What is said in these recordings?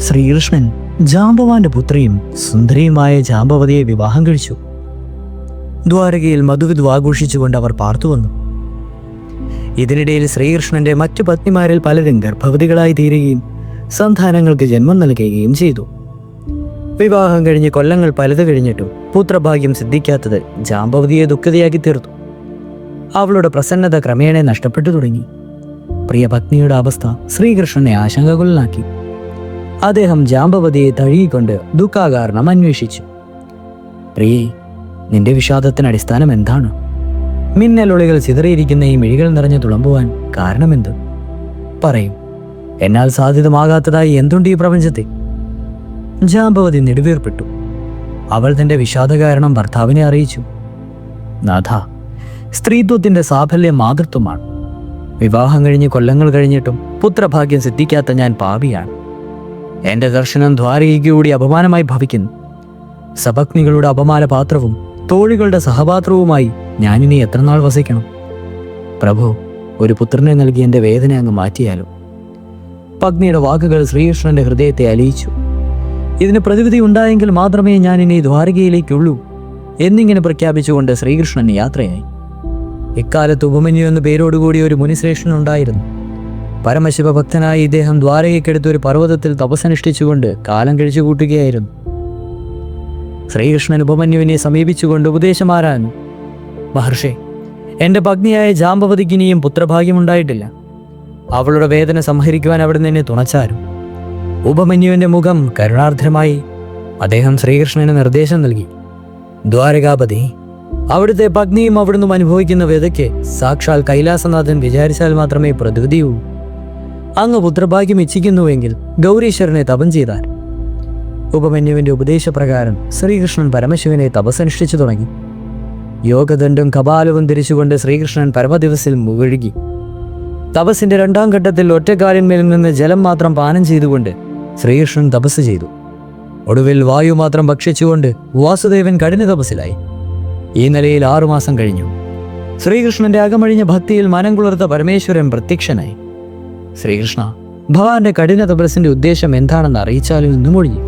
ശ്രീകൃഷ്ണൻ ജാമ്പവാന്റെ പുത്രിയും സുന്ദരിയുമായ ജാമ്പവതിയെ വിവാഹം കഴിച്ചു. ദ്വാരകയിൽ മധുവിധു ആഘോഷിച്ചുകൊണ്ട് അവർ പാർത്തുവന്നു. ഇതിനിടയിൽ ശ്രീകൃഷ്ണന്റെ മറ്റു പത്നിമാരിൽ പലരും ഗർഭവതികളായി തീരുകയും സന്താനങ്ങൾക്ക് ജന്മം നൽകുകയും ചെയ്തു. വിവാഹം കഴിഞ്ഞ് കൊല്ലങ്ങൾ പലത് കഴിഞ്ഞിട്ടും പുത്രഭാഗ്യം സിദ്ധിക്കാത്തത് ജാമ്പവതിയെ ദുഃഖിതയാക്കി തീർത്തു. അവളുടെ പ്രസന്നത ക്രമേണ നഷ്ടപ്പെട്ടു തുടങ്ങി. പ്രിയ പത്നിയുടെ അവസ്ഥ ശ്രീകൃഷ്ണനെ ആശങ്കകുലനാക്കി. അദ്ദേഹം ജാമ്പവതിയെ തഴുകിക്കൊണ്ട് ദുഃഖാകാരണം അന്വേഷിച്ചു. പ്രിയേ, നിന്റെ വിഷാദത്തിന് അടിസ്ഥാനം എന്താണ്? മിന്നലൊളികൾ ചിതറിയിരിക്കുന്ന ഈ മിഴികൾ നിറഞ്ഞു തുളമ്പുവാൻ കാരണമെന്ത്? പറയും. എന്നാൽ സാധ്യതമാകാത്തതായി എന്തുണ്ട് ഈ പ്രപഞ്ചത്തെ? ജാമ്പവതി നെടുവീർപ്പെട്ടു. അവൾ തന്റെ വിഷാദ കാരണം ഭർത്താവിനെ അറിയിച്ചു. നാഥ, സ്ത്രീത്വത്തിന്റെ സാഫല്യം മാതൃത്വമാണ്. വിവാഹം കഴിഞ്ഞ് കൊല്ലങ്ങൾ കഴിഞ്ഞിട്ടും പുത്രഭാഗ്യം സിദ്ധിക്കാത്ത ഞാൻ പാപിയാണ്. എന്റെ ദർശനം ദ്വാരകയ്ക്ക് കൂടി അപമാനമായി ഭവിക്കുന്നു. സപത്നികളുടെ അപമാനപാത്രവും തോഴികളുടെ സഹപാത്രവുമായി ഞാനിനി എത്രനാൾ വസിക്കണം? പ്രഭു, ഒരു പുത്രനെ നൽകി എന്റെ വേദന അങ്ങ് മാറ്റിയാലോ? പത്നിയുടെ വാക്കുകൾ ശ്രീകൃഷ്ണന്റെ ഹൃദയത്തെ അലിയിച്ചു. ഇതിന് പ്രതിവിധി ഉണ്ടായെങ്കിൽ മാത്രമേ ഞാൻ ഇനി ദ്വാരകയിലേക്കുള്ളൂ എന്നിങ്ങനെ പ്രഖ്യാപിച്ചുകൊണ്ട് ശ്രീകൃഷ്ണൻ യാത്രയായി. ഇക്കാലത്ത് ഉപമന്യു എന്ന പേരോടുകൂടി ഒരു മുനിശ്രേഷ്ഠനുണ്ടായിരുന്നു. പരമശിവഭക്തനായി ഇദ്ദേഹം ദ്വാരകയ്ക്കടുത്ത് ഒരു പർവ്വതത്തിൽ തപസ്സനുഷ്ഠിച്ചുകൊണ്ട് കാലം കഴിച്ചു കൂട്ടുകയായിരുന്നു. ശ്രീകൃഷ്ണൻ ഉപമന്യുവിനെ സമീപിച്ചുകൊണ്ട് ഉപദേശമാരാൻ, മഹർഷി, എൻ്റെ പത്നിയായ ജാമ്പവതിക്ക് ഇനിയും പുത്രഭാഗ്യമുണ്ടായിട്ടില്ല. അവളുടെ വേദന സംഹരിക്കുവാൻ അവിടുന്ന് എന്നെ തുണച്ചാരും. ഉപമന്യുവിൻ്റെ മുഖം കരുണാർദ്രമായി. അദ്ദേഹം ശ്രീകൃഷ്ണന് നിർദ്ദേശം നൽകി. ദ്വാരകാപതി, അവിടുത്തെ പത്നിയും അവിടുന്ന് അനുഭവിക്കുന്ന വ്യതയ്ക്ക് സാക്ഷാൽ കൈലാസനാഥൻ വിചാരിച്ചാൽ മാത്രമേ പ്രതിവിധിയൂ. അങ്ങ് പുത്രഭാഗ്യം ഇച്ഛിക്കുന്നുവെങ്കിൽ ഗൗരീശ്വരനെ തപം ചെയ്താൽ. ഉപമന്യുവിൻ്റെ ഉപദേശപ്രകാരം ശ്രീകൃഷ്ണൻ പരമശിവനെ തപസ്സനുഷ്ഠിച്ചു തുടങ്ങി. യോഗദണ്ഡും കപാലവും ധരിച്ചുകൊണ്ട് ശ്രീകൃഷ്ണൻ പരമദിവസിൽ മുഴുകി. തപസ്സിന്റെ രണ്ടാം ഘട്ടത്തിൽ ഒറ്റക്കാലിന്മേൽ നിന്ന് ജലം മാത്രം പാനം ചെയ്തുകൊണ്ട് ശ്രീകൃഷ്ണൻ തപസ് ചെയ്തു. ഒടുവിൽ വായു മാത്രം ഭക്ഷിച്ചുകൊണ്ട് വാസുദേവൻ കഠിന തപസ്സിലായി. ഈ നിലയിൽ 6 മാസം കഴിഞ്ഞു. ശ്രീകൃഷ്ണന്റെ അകമഴിഞ്ഞ ഭക്തിയിൽ മനം കുളിർത്ത പരമേശ്വരൻ പ്രത്യക്ഷനായി. ശ്രീകൃഷ്ണ, ഭഗവാന്റെ കഠിന തപസ്സിന്റെ ഉദ്ദേശം എന്താണെന്ന് അറിയിച്ചാലും എന്നും ഒഴിഞ്ഞു.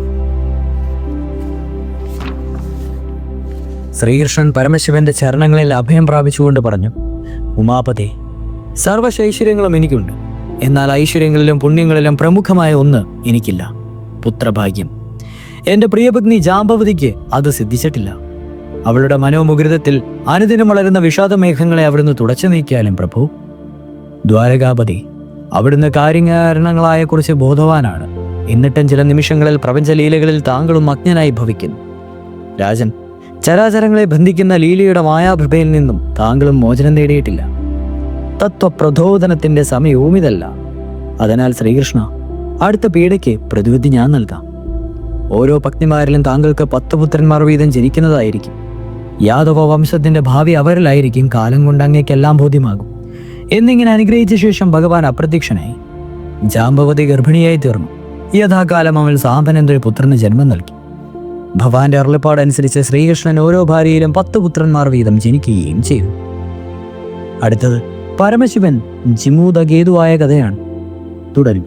ശ്രീകൃഷ്ണൻ പരമശിവന്റെ ചരണങ്ങളിൽ അഭയം പ്രാപിച്ചുകൊണ്ട് പറഞ്ഞു, ഉമാപതി, സർവ്വൈശ്വര്യങ്ങളും എനിക്കുണ്ട്. എന്നാൽ ഐശ്വര്യങ്ങളിലും പുണ്യങ്ങളിലും പ്രമുഖമായ ഒന്ന് എനിക്കില്ല, പുത്രഭാഗ്യം. എൻ്റെ പ്രിയപത്നി ജാമ്പവതിക്ക് അത് സിദ്ധിച്ചിട്ടില്ല. അവളുടെ മനോമുഗ്രതത്തിൽ അനുദിനം വളരുന്ന വിഷാദമേഘങ്ങളെ അവിടുന്ന് തുടച്ചു നീക്കിയാലും പ്രഭു. ദ്വാരകാപതി, അവിടുന്ന് കാര്യകാരണങ്ങളായ കുറിച്ച് ബോധവാനാണ്. എന്നിട്ടും ചില നിമിഷങ്ങളിൽ പ്രപഞ്ചലീലകളിൽ താങ്കളും അജ്ഞനായി ഭവിക്കുന്നു. രാജൻ, ചരാചരങ്ങളെ ബന്ധിക്കുന്ന ലീലയുടെ മായാഭൃഭയിൽ നിന്നും താങ്കളും മോചനം നേടിയിട്ടില്ല. തത്വപ്രചോദനത്തിന്റെ സമയവും ഇതല്ല. അതിനാൽ ശ്രീകൃഷ്ണ, അടുത്ത പീഡയ്ക്ക് പ്രതിവിധി ഞാൻ നൽകാം. ഓരോ പത്നിമാരിലും താങ്കൾക്ക് 10 പുത്രന്മാർ വീതം ജനിക്കുന്നതായിരിക്കും. യാദവ വംശത്തിന്റെ ഭാവി അവരിലായിരിക്കും. കാലം കൊണ്ട് അങ്ങേക്കെല്ലാം ബോധ്യമാകും എന്നിങ്ങനെ അനുഗ്രഹിച്ച ശേഷം ഭഗവാൻ അപ്രത്യക്ഷനായി. ജാമ്പവതി ഗർഭിണിയായി തീർന്നു. യഥാകാലം അവൾ സാമ്പനന്റെ പുത്രന് ജന്മം നൽകി. ഭഗവാന്റെ അരുളപ്പാടനുസരിച്ച് ശ്രീകൃഷ്ണൻ ഓരോ ഭാര്യയിലും 10 പുത്രന്മാർ വീതം ജനിക്കുകയും ചെയ്തു. അടുത്തത് പരമശിവൻ ജിമൂതകേതുവായ കഥയാണ്. തുടരും.